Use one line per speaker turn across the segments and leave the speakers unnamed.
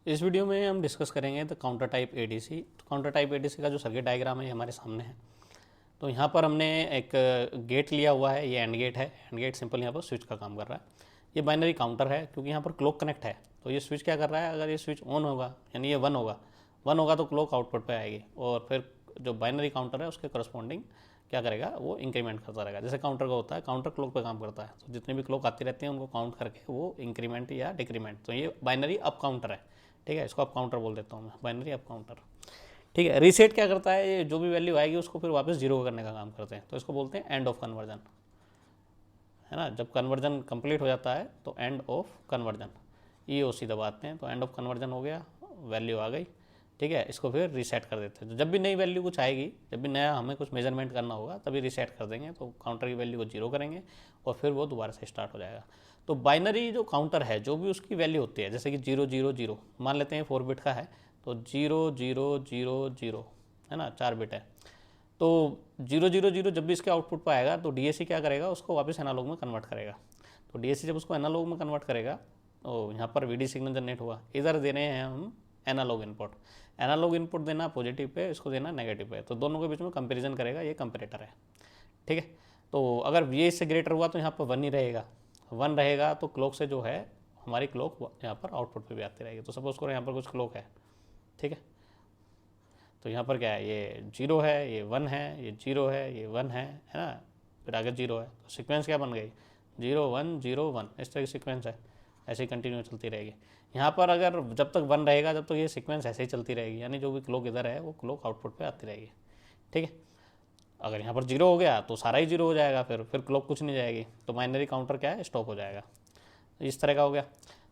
इस वीडियो में हम डिस्कस करेंगे द काउंटर टाइप एडीसी। तो काउंटर टाइप एडीसी का जो सर्किट डायग्राम है ये हमारे सामने है। तो यहाँ पर हमने एक गेट लिया हुआ है, ये एंड गेट है। एंड गेट सिंपल यहाँ पर स्विच का काम कर रहा है। ये बाइनरी काउंटर है क्योंकि यहाँ पर क्लॉक कनेक्ट है। तो ये स्विच क्या कर रहा है, अगर ये स्विच ऑन होगा यानी ये वन होगा तो क्लॉक आउटपुट पे आएगी और फिर जो बाइनरी काउंटर है उसके करस्पॉन्डिंग क्या करेगा, वो इंक्रीमेंट करता रहेगा। जैसे काउंटर का होता है, काउंटर क्लॉक पे काम करता है, तो जितनी भी क्लॉक आती रहती है उनको काउंट करके वो इंक्रीमेंट या डिक्रीमेंट। तो ये बाइनरी अप काउंटर है, ठीक है, इसको अप काउंटर बोल देता हूँ मैं, बाइनरी अप काउंटर। ठीक है, रीसेट क्या करता है, ये जो भी वैल्यू आएगी उसको फिर वापस जीरो करने का काम करते हैं, तो इसको बोलते हैं एंड ऑफ कन्वर्जन, है ना। जब कन्वर्जन कंप्लीट हो जाता है तो एंड ऑफ कन्वर्जन, EOC दबाते हैं तो एंड ऑफ कन्वर्जन हो गया, वैल्यू आ गई। ठीक है, इसको फिर रीसेट कर देते हैं। तो जब भी नई वैल्यू कुछ आएगी, जब भी नया हमें कुछ मेजरमेंट करना होगा तभी रीसेट कर देंगे, तो काउंटर की वैल्यू को जीरो करेंगे और फिर वो दोबारा से स्टार्ट हो जाएगा। तो बाइनरी जो काउंटर है, जो भी उसकी वैल्यू होती है, जैसे कि 0 0 0 मान लेते हैं 4 बिट का है, तो 0 0 0 0 है ना, 4 बिट है। तो 0 0 0 जब भी इसके आउटपुट पर आएगा तो DAC क्या करेगा, उसको वापस एनालॉग में कन्वर्ट करेगा। तो DAC जब उसको एनालॉग में कन्वर्ट करेगा तो यहाँ पर VD सिग्नल जनरेट हुआ। इधर दे रहे हैं हम एनालॉग इनपुट। एनालॉग इनपुट देना पॉजिटिव पे, इसको देना नेगेटिव पे, तो दोनों के बीच में कंपैरिजन करेगा, ये कंपेरेटर है। ठीक है, तो अगर ये इससे ग्रेटर हुआ तो यहाँ पर 1 ही रहेगा। 1 रहेगा तो क्लॉक से जो है हमारी क्लॉक यहाँ पर आउटपुट पे भी आती रहेगी। तो सपोज करो यहाँ पर कुछ क्लॉक है, ठीक है, तो यहाँ पर क्या है, ये 0 है, ये 1 है, ये 0 है, ये 1 है ना, फिर आगे 0 है। तो सीक्वेंस क्या बन गई, 0 1 0 1, इस तरह की सीक्वेंस है, ऐसे ही कंटिन्यू चलती रहेगी। यहाँ पर अगर जब तक 1 रहेगा तब तक ये सीक्वेंस ऐसे ही चलती रहेगी, यानी जो भी क्लॉक इधर है वो क्लॉक आउटपुट पे आती रहेगी। ठीक है, अगर यहाँ पर 0 हो गया तो सारा ही 0 हो जाएगा, फिर क्लॉक कुछ नहीं जाएगी, तो बाइनरी काउंटर क्या है, स्टॉप हो जाएगा। इस तरह का हो गया।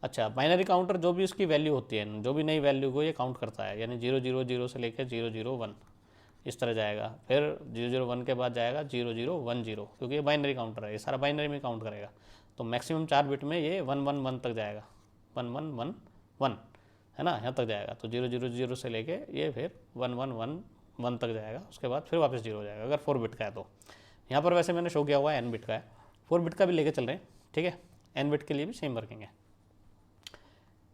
अच्छा, बाइनरी काउंटर जो भी उसकी वैल्यू होती है, जो भी नई वैल्यू को ये काउंट करता है, यानी 0 0 0 से लेकर 0 0 1 इस तरह जाएगा। फिर 0 0 1 के बाद जाएगा 0 0 1 0, क्योंकि ये बाइनरी काउंटर है, ये सारा बाइनरी में काउंट करेगा। तो मैक्सिमम 4 बिट में ये 1 1 1 तक जाएगा, 1 1 1 1 है ना, यहाँ तक जाएगा। तो 0 0 0 से लेके ये फिर 1 1 1 1 तक जाएगा, उसके बाद फिर वापस 0 हो जाएगा अगर 4 बिट का है तो। यहाँ पर वैसे मैंने शो किया हुआ है N बिट का है, 4 बिट का भी लेके चल रहे हैं, ठीक है, N बिट के लिए भी सेम वर्किंग है।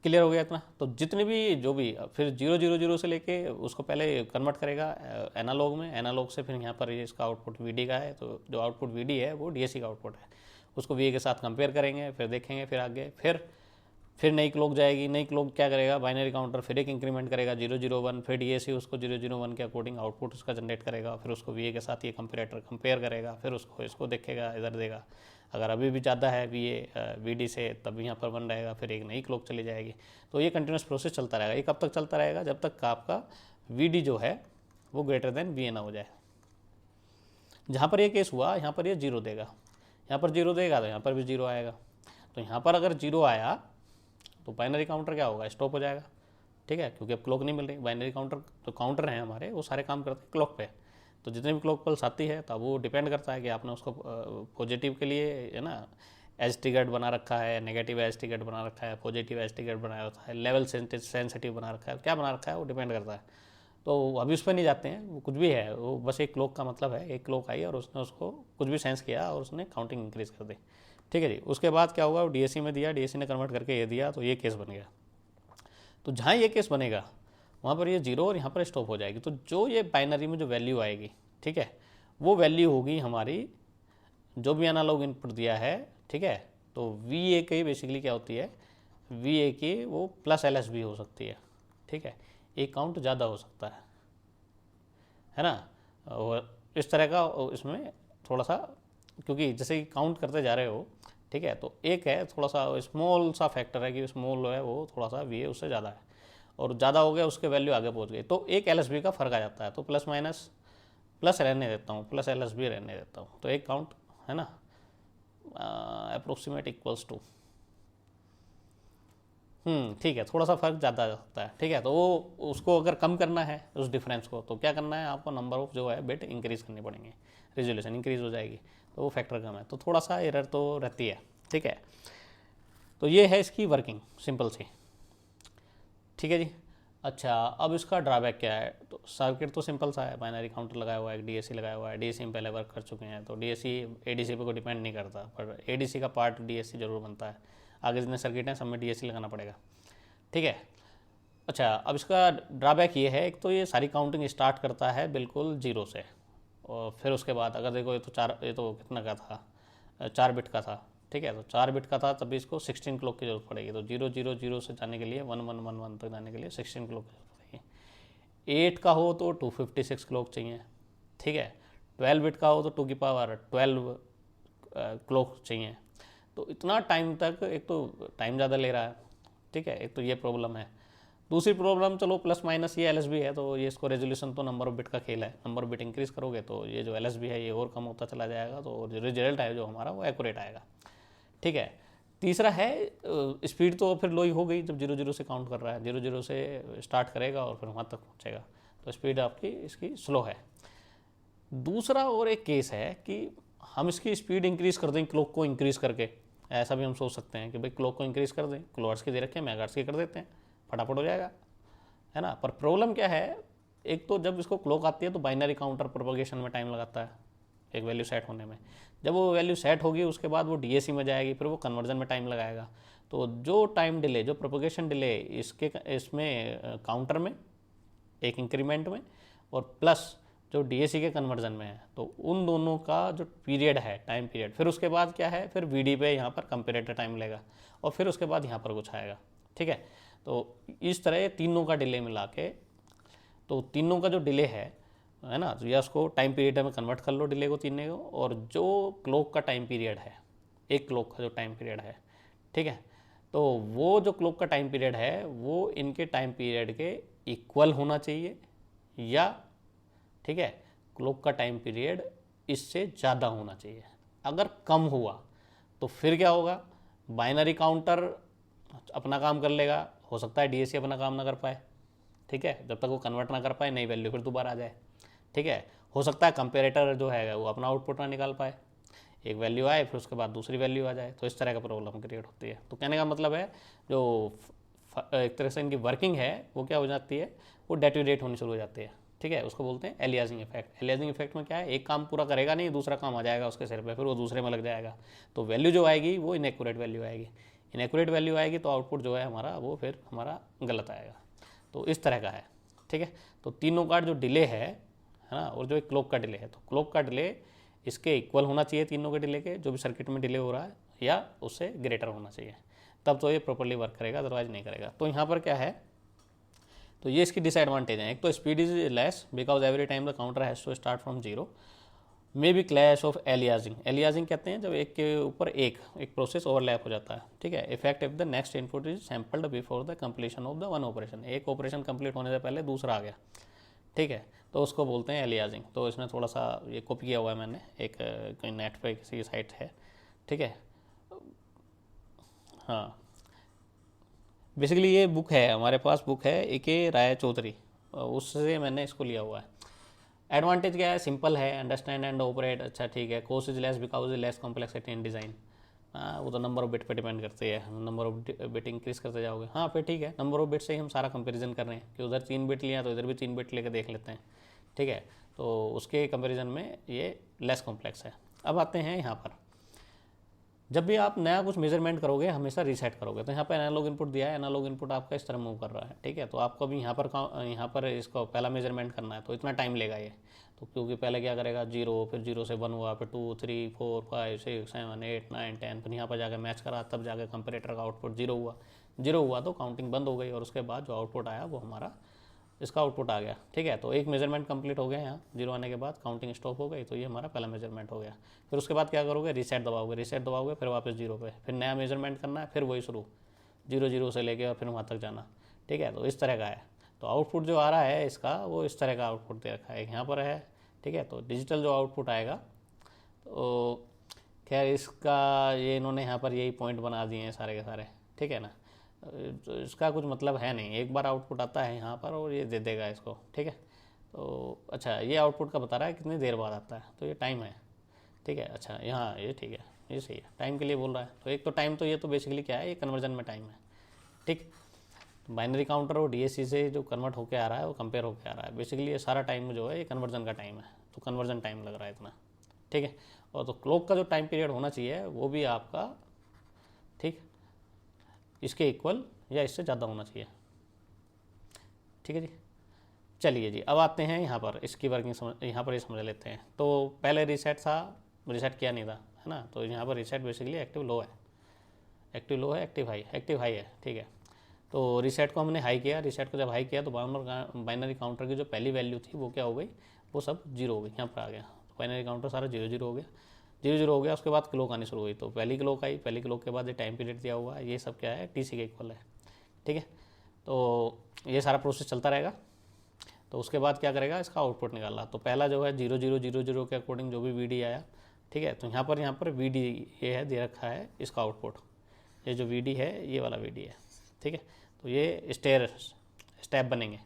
क्लियर हो गया इतना। तो जितने भी जो भी फिर 0 0 0 से लेके उसको पहले कन्वर्ट करेगा एनालॉग में, एनालॉग से फिर यहाँ पर ये इसका आउटपुट VD का है, तो जो आउटपुट VD है वो DAC का आउटपुट है, उसको VA के साथ कंपेयर करेंगे, फिर देखेंगे, फिर आगे फिर नई क्लॉक जाएगी। नई क्लॉक क्या करेगा, बाइनरी काउंटर फिर एक इंक्रीमेंट करेगा 0 0 1, फिर DAC उसको 0 0 1 के अकॉर्डिंग आउटपुट उसका जनरेट करेगा, फिर उसको VA के साथ ये कंपेरेटर कंपेयर करेगा, फिर उसको इसको देखेगा, इधर देगा। अगर अभी भी ज़्यादा है VD से, तब यहाँ पर 1 रहेगा, फिर एक नई क्लॉक चली जाएगी। तो ये कंटिन्यूस प्रोसेस चलता रहेगा। ये कब तक चलता रहेगा, जब तक आपका VD जो है वो ग्रेटर देन VA ना हो जाए। जहाँ पर ये केस हुआ, यहाँ पर ये 0 देगा, यहाँ पर 0 देगा तो यहाँ पर भी 0 आएगा। तो यहाँ पर अगर 0 आया तो बाइनरी काउंटर क्या होगा, स्टॉप हो जाएगा। ठीक है, क्योंकि अब क्लॉक नहीं मिल रही। बाइनरी काउंटर जो काउंटर हैं हमारे, वो सारे काम करते हैं क्लॉक पे। तो जितने भी क्लॉक पल्स आती है तब वो डिपेंड करता है कि आपने उसको पॉजिटिव के लिए, है ना, एज टिकट बना रखा है, नेगेटिव एज टिकट बना रखा है, पॉजिटिव एज टिकट बनाया होता है, लेवल सेंसिटिव बना रखा है, क्या बना रखा है वो डिपेंड करता है। तो अभी उस पर नहीं जाते हैं, वो कुछ भी है, वो बस एक क्लॉक का मतलब है, एक क्लॉक आई और उसने उसको कुछ भी सेंस किया और उसने काउंटिंग इंक्रीज कर दी। ठीक है जी, उसके बाद क्या हुआ, DAC में दिया, DAC ने कन्वर्ट करके ये दिया, तो ये केस बन गया। तो जहाँ ये केस बनेगा वहाँ पर ये 0 और यहाँ पर स्टॉप हो जाएगी। तो जो ये बाइनरी में जो वैल्यू आएगी, ठीक है, वो वैल्यू होगी हमारी जो भी एनालॉग इनपुट दिया है। ठीक है, तो VA की बेसिकली क्या होती है, VA की वो प्लस LSB हो सकती है। ठीक है, एक काउंट ज़्यादा हो सकता है ना। और इस तरह का इसमें थोड़ा सा, क्योंकि जैसे कि काउंट करते जा रहे हो, ठीक है, तो एक है थोड़ा सा स्मॉल सा फैक्टर है कि स्मॉल है वो थोड़ा सा VA उससे ज़्यादा है, और ज़्यादा हो गया उसके वैल्यू आगे पहुंच गई, तो एक LSB का फ़र्क आ जाता है। तो प्लस माइनस प्लस रहने देता हूँ, प्लस LSB रहने देता हूँ, तो एक काउंट है ना, अप्रोक्सीमेट इक्वल्स टू, ठीक है, थोड़ा सा फर्क ज़्यादा आ जाता है। ठीक है, तो वो उसको अगर कम करना है उस डिफरेंस को, तो क्या करना है आपको, नंबर ऑफ जो है बिट इंक्रीज करनी पड़ेंगे, रेजोल्यूशन इंक्रीज हो जाएगी, तो वो फैक्टर कम है, तो थोड़ा सा एरर तो रहती है। ठीक है, तो ये है इसकी वर्किंग सिंपल सी। ठीक है जी। अच्छा, अब इसका ड्रॉबैक क्या है, तो सर्किट तो सिंपल सा है, बाइनरी काउंटर लगाया हुआ है, DAC लगाया हुआ है, DAC में पहले वर्क कर चुके हैं, तो DAC ADC पे कोई डिपेंड नहीं करता, पर ADC का पार्ट DAC जरूर बनता है। आगे जितने सर्किट हैं सब में DAC लगाना पड़ेगा। ठीक है, अच्छा, अब इसका ड्रॉबैक ये है, एक तो ये सारी काउंटिंग स्टार्ट करता है बिल्कुल जीरो से, और फिर उसके बाद अगर देखो ये तो कितना का था, 4 बिट का था, ठीक है। तो 4 बिट का था, तभी इसको 16 क्लॉक की जरूरत पड़ेगी। तो 0 0 0 से जाने के लिए 1 1 1 1 तक जाने के लिए 16 क्लॉक की जरूरत पड़ेगी। 8 का हो तो 256 क्लॉक चाहिए, ठीक है। 12 बिट का हो तो 2 की पावर 12 क्लॉक चाहिए। तो इतना टाइम तक एक तो टाइम ज़्यादा ले रहा है, ठीक है। एक तो ये प्रॉब्लम है। दूसरी प्रॉब्लम, चलो प्लस माइनस ये एल है, तो ये इसको रेजोल्यूशन तो नंबर ऑफ बिट का खेल है, नंबर ऑफ बिट इंक्रीज करोगे तो ये जो एल है ये और कम होता चला जाएगा, तो जो रिजल्ट है जो हमारा वो एक्यूरेट आएगा, ठीक है। तीसरा है स्पीड, तो फिर लो ही हो गई जब 0 0 से काउंट कर रहा है, 0 0 से स्टार्ट करेगा और फिर वहाँ तक पहुँचेगा, तो स्पीड आपकी इसकी स्लो है। दूसरा और एक केस है कि हम इसकी स्पीड इंक्रीज़ कर दें क्लॉक को इंक्रीज़ करके, ऐसा भी हम सोच सकते हैं कि भाई क्लॉक को इंक्रीज़ कर दें, किलोहर्ट्ज़ की दे रखे हैं, मेगाहर्ट्ज़ की कर देते हैं, फटाफट हो जाएगा, है ना। पर प्रॉब्लम क्या है, एक तो जब इसको क्लॉक आती है तो बाइनरी काउंटर प्रोपगेशन में टाइम लगाता है एक वैल्यू सेट होने में। जब वो वैल्यू सेट होगी उसके बाद वो डीएसी में जाएगी, फिर वो कन्वर्जन में टाइम लगाएगा। तो जो टाइम डिले, जो प्रोपगेशन डिले इसमें काउंटर में एक इंक्रीमेंट में और प्लस जो डीएसी के कन्वर्जन में है, तो उन दोनों का जो पीरियड है, टाइम पीरियड, फिर उसके बाद क्या है, फिर वीडी पे यहाँ पर कंपेरेटर टाइम लेगा और फिर उसके बाद यहाँ पर कुछ आएगा, ठीक है। तो इस तरह तीनों का डिले मिला के, तो तीनों का जो डिले है ना, तो या उसको टाइम पीरियड में कन्वर्ट कर लो डिले को तीनों को, और जो क्लॉक का टाइम पीरियड है, एक क्लॉक का जो टाइम पीरियड है, ठीक है, तो वो जो क्लॉक का टाइम पीरियड है वो इनके टाइम पीरियड के इक्वल होना चाहिए, या ठीक है क्लॉक का टाइम पीरियड इससे ज़्यादा होना चाहिए। अगर कम हुआ तो फिर क्या होगा, बाइनरी काउंटर अपना काम कर लेगा, हो सकता है डीएसी अपना काम ना कर पाए, ठीक है, जब तक वो कन्वर्ट ना कर पाए नई वैल्यू फिर दोबारा आ जाए, ठीक है। हो सकता है कंपेरेटर जो है वो अपना आउटपुट ना निकाल पाए, एक वैल्यू आए फिर उसके बाद दूसरी वैल्यू आ जाए, तो इस तरह का प्रॉब्लम क्रिएट होती है। तो कहने का मतलब है जो एक तरह से इनकी वर्किंग है वो क्या हो जाती है, वो डेटोरेट होनी शुरू हो जाती है, ठीक है। उसको बोलते हैं एलियासिंग इफेक्ट। एलियासिंग इफेक्ट में क्या है, एक काम पूरा करेगा नहीं, दूसरा काम आ जाएगा उसके सिर पे, फिर वो दूसरे में लग जाएगा, तो वैल्यू जो आएगी वो इनएक्यूरेट वैल्यू आएगी। इनएक्यूरेट वैल्यू आएगी तो आउटपुट जो है हमारा वो फिर हमारा गलत आएगा। तो इस तरह का है, ठीक है। तो तीनों का जो डिले है ना, और जो एक क्लॉक का डिले है, तो क्लॉक का डिले इसके इक्वल होना चाहिए तीनों के डिले के, जो भी सर्किट में डिले हो रहा है, या उससे ग्रेटर होना चाहिए, तब तो ये प्रॉपर्ली वर्क करेगा, अदरवाइज नहीं करेगा। तो यहाँ पर क्या है, तो ये इसकी डिसएडवांटेज है। एक तो speed is less because every time the counter has to start from zero, maybe clash of aliasing. Aliasing कहते हैं जब एक के ऊपर एक प्रोसेस ओवरलैप हो जाता है, ठीक है। Effect if the next input is sampled before the completion of the one operation, एक ऑपरेशन कंप्लीट होने से पहले दूसरा आ गया, ठीक है, तो उसको बोलते हैं एलियाजिंग। तो इसमें थोड़ा सा ये कॉपी किया हुआ है मैंने, एक कहीं नेट पे किसी साइट है, ठीक है। हाँ, बेसिकली ये बुक है हमारे पास, बुक है ए राय चौधरी, उससे मैंने इसको लिया हुआ है। एडवांटेज क्या है, सिंपल है, अंडरस्टैंड एंड ऑपरेट, अच्छा ठीक है। Cost is less because is less complexity in design, वो तो नंबर ऑफ बिट पे डिपेंड करती है, नंबर ऑफ बिट इंक्रीज करते जाओगे, हाँ फिर ठीक है, नंबर ऑफ बिट से ही हम सारा कंपेरिजन कर रहे हैं कि उधर 3 बिट लिया तो इधर भी 3 बिट लेकर देख लेते हैं, ठीक है। तो उसके कंपेरिजन में ये लेस कॉम्प्लेक्स है। अब आते हैं यहाँ पर, जब भी आप नया कुछ मेजरमेंट करोगे हमेशा रीसेट करोगे, तो यहाँ पर एनालॉग इनपुट दिया है, एनालॉग इनपुट आपका इस तरह मूव कर रहा है, ठीक है। तो आपको अभी यहाँ पर इसको पहला मेजरमेंट करना है, तो इतना टाइम लेगा ये, तो क्योंकि पहले क्या करेगा 0, फिर 0 से 1 हुआ, फिर 2 3 4 5 6 7 8 9 10, फिर यहाँ पर जाकर मैच करा, तब जाकर कंपेरेटर का आउटपुट 0 हुआ, 0 हुआ तो काउंटिंग बंद हो गई, और उसके बाद जो आउटपुट आया वो हमारा इसका आउटपुट आ गया, ठीक है। तो एक मेजरमेंट कंप्लीट हो गया, यहाँ 0 आने के बाद काउंटिंग स्टॉप हो गई, तो ये हमारा पहला मेजरमेंट हो गया। फिर उसके बाद क्या करोगे, रीसेट दबाओगे, रीसेट दबाओगे, फिर वापस 0 पे, फिर नया मेजरमेंट करना है, फिर वही शुरू 0 से लेके और फिर वहाँ तक जाना, ठीक है। तो इस तरह का है। तो आउटपुट जो आ रहा है इसका वो इस तरह का आउटपुट दे रखा है यहाँ पर है, ठीक है। तो डिजिटल जो आउटपुट आएगा, तो खैर इसका ये इन्होंने यहाँ पर यही पॉइंट बना दिए हैं सारे के सारे, ठीक है ना। तो इसका कुछ मतलब है नहीं, एक बार आउटपुट आता है यहाँ पर और ये दे देगा इसको, ठीक है। तो अच्छा, ये आउटपुट का बता रहा है कितनी देर बाद आता है, तो ये टाइम है, ठीक है। अच्छा यहाँ ये ठीक है, ये सही है, टाइम के लिए बोल रहा है। तो एक तो टाइम, तो ये तो बेसिकली क्या है, ये कन्वर्जन में टाइम है, ठीक। बाइनरी काउंटर और डीएससी से जो कन्वर्ट होकर आ रहा है वो कंपेयर होकर आ रहा है, बेसिकली ये सारा टाइम जो है ये कन्वर्जन का टाइम है, तो कन्वर्जन टाइम लग रहा है इतना, ठीक है। और तो क्लॉक का जो टाइम पीरियड होना चाहिए वो भी आपका, ठीक, इसके इक्वल या इससे ज़्यादा होना चाहिए, ठीक है जी। चलिए जी, अब आते हैं यहाँ पर इसकी वर्किंग यहाँ पर ये समझ लेते हैं। तो पहले रीसेट था, रीसेट किया नहीं था, है ना। तो यहाँ पर रीसेट बेसिकली एक्टिव लो है, एक्टिव लो है, एक्टिव हाई है, ठीक है। तो रीसेट को हमने हाई किया, रीसेट को जब हाई किया तो बाइनरी काउंटर की जो पहली वैल्यू थी वो क्या हो गई, वो सब जीरो हो गई, यहाँ पर आ गया। तो बाइनरी काउंटर सारा जीरो जीरो हो गया, जीरो जीरो हो गया। उसके बाद क्लॉक आनी शुरू हुई, तो पहली क्लॉक आई, पहली क्लॉक के बाद ये टाइम पीरियड दिया हुआ है, ये सब क्या है, टीसी के इक्वल है, ठीक है। तो ये सारा प्रोसेस चलता रहेगा। तो उसके बाद क्या करेगा, इसका आउटपुट निकालना। तो पहला जो है 0 0 0 0 के अकॉर्डिंग जो भी वीडी आया, ठीक है। तो यहाँ पर वीडी ये है दे रखा है इसका आउटपुट, ये जो वीडी है ये वाला वीडी है, ठीक है। तो ये स्टेप बनेंगे।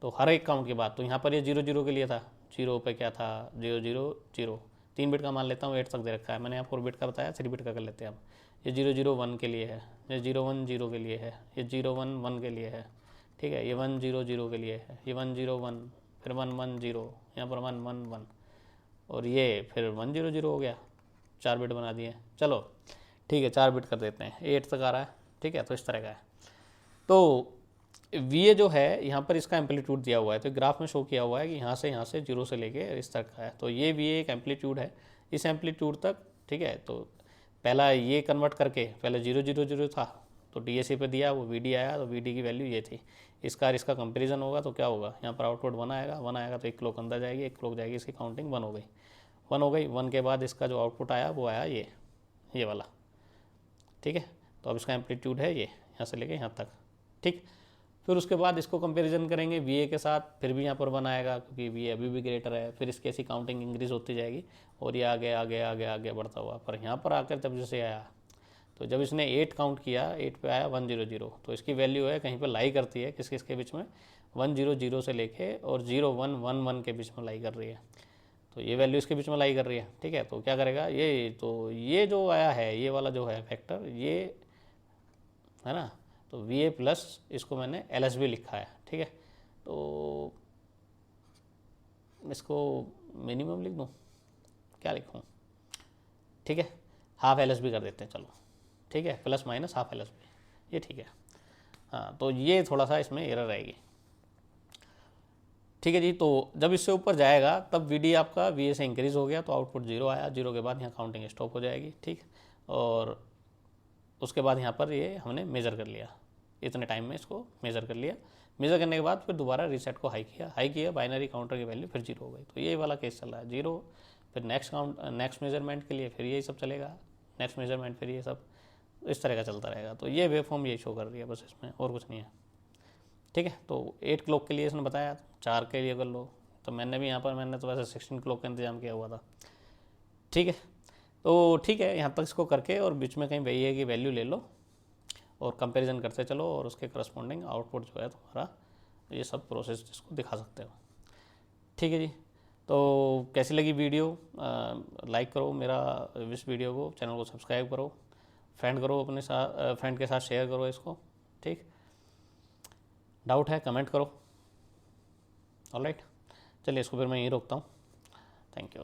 तो हर एक काउंट के बाद, तो यहाँ पर ये 0 0 के लिए था, 0 पे क्या था, 0 0 0, 3 बिट का मान लेता हूँ, 8 तक दे रखा है। मैंने यहाँ 4 बिट का बताया, 3 बिट का कर लेते हैं अब। ये 0 0 1 के लिए है, ये 0 1 0 के लिए है, ये 0 1 1 के लिए है, ठीक है। ये 1 0 0 के लिए है, ये 1 0 1, फिर 1 1 0, यहाँ पर 1 1 1, और ये फिर 1 0 0 हो गया। 4 बिट बना दिए, चलो ठीक है, 4 बिट कर देते हैं, 8 तक आ रहा है, ठीक है। तो इस तरह का है। तो वी जो है यहाँ पर इसका एम्पलीट्यूड दिया हुआ है, तो ग्राफ में शो किया हुआ है कि यहाँ से 0 से लेके इस तक का है। तो ये वी एक एम्पलीट्यूड है, इस एम्पलीट्यूड तक, ठीक है। तो पहला ये कन्वर्ट करके, पहले 0 0 0 था तो डीएसी पे दिया, वो वीडी आया, तो वीडी की वैल्यू ये थी। इसका कंपेरिजन होगा तो क्या होगा, यहाँ पर आउटपुट 1 आएगा, 1 आएगा तो एक क्लॉक अंदर जाएगी, एक क्लॉक जाएगी, इसकी काउंटिंग 1 हो गई, 1 हो गई। 1 के बाद इसका जो आउटपुट आया वो आया ये वाला, ठीक है। तो अब इसका एम्पलीट्यूड है ये यहाँ से लेके यहाँ तक, ठीक। फिर उसके बाद इसको कंपैरिजन करेंगे वी के साथ, फिर भी यहाँ पर 1 आएगा क्योंकि वी अभी भी ग्रेटर है। फिर इसकी ऐसी काउंटिंग इंक्रीज होती जाएगी और ये आगे आगे आगे आगे बढ़ता हुआ, पर यहाँ पर आकर जब जैसे आया, तो जब इसने 8 काउंट किया, 8 पे आया 1 0 0, तो इसकी वैल्यू है कहीं पर लाई करती है किसके बीच में, 1 0 0 से लेके और 0 1 1 1 के बीच में लाई कर रही है। तो ये वैल्यू इसके बीच में लाई कर रही है, ठीक है। तो क्या करेगा ये, तो ये जो आया है ये वाला जो है फैक्टर, ये है ना। तो वी प्लस इसको मैंने LSB लिखा है, ठीक है। तो इसको मिनिमम लिख दूँ, क्या लिखूँ, ठीक है, हाफ LSB कर देते हैं, चलो ठीक है, प्लस माइनस हाफ LSB, ये ठीक है। हाँ, तो ये थोड़ा सा इसमें एरर रहेगी, ठीक है जी। तो जब इससे ऊपर जाएगा तब VD आपका VA से इंक्रीज़ हो गया, तो आउटपुट 0 आया, 0 के बाद यहाँ काउंटिंग स्टॉप हो जाएगी, ठीक। और उसके बाद यहाँ पर ये हमने मेज़र कर लिया, इतने टाइम में इसको मेज़र कर लिया। मेज़र करने के बाद फिर दोबारा रीसेट को हाई किया, बाइनरी काउंटर की वैल्यू फिर 0 हो गई। तो ये वाला केस चल रहा है, 0, फिर नेक्स्ट मेजरमेंट के लिए फिर यही सब चलेगा, नेक्स्ट मेजरमेंट फिर ये सब, इस तरह का चलता रहेगा। तो ये वेवफॉर्म ये शो कर रही है बस, इसमें और कुछ नहीं है, ठीक है। तो 8 क्लॉक के लिए इसने बताया, 4 के लिए कर लो। तो मैंने भी यहाँ पर मैंने तो वैसे 16 क्लॉक का इंतजाम किया हुआ था, ठीक है। तो ठीक है, यहाँ तक इसको करके और बीच में कहीं VA की वैल्यू ले लो और कंपैरिजन करते चलो, और उसके करस्पॉन्डिंग आउटपुट जो है तुम्हारा, ये सब प्रोसेस इसको दिखा सकते हो, ठीक है जी। तो कैसी लगी वीडियो, लाइक करो मेरा इस वीडियो को, चैनल को सब्सक्राइब करो, फ्रेंड करो अपने साथ, फ्रेंड के साथ शेयर करो इसको, ठीक। डाउट है कमेंट करो, ऑलराइट। चलिए इसको फिर मैं यहीं रोकता हूँ, थैंक यू।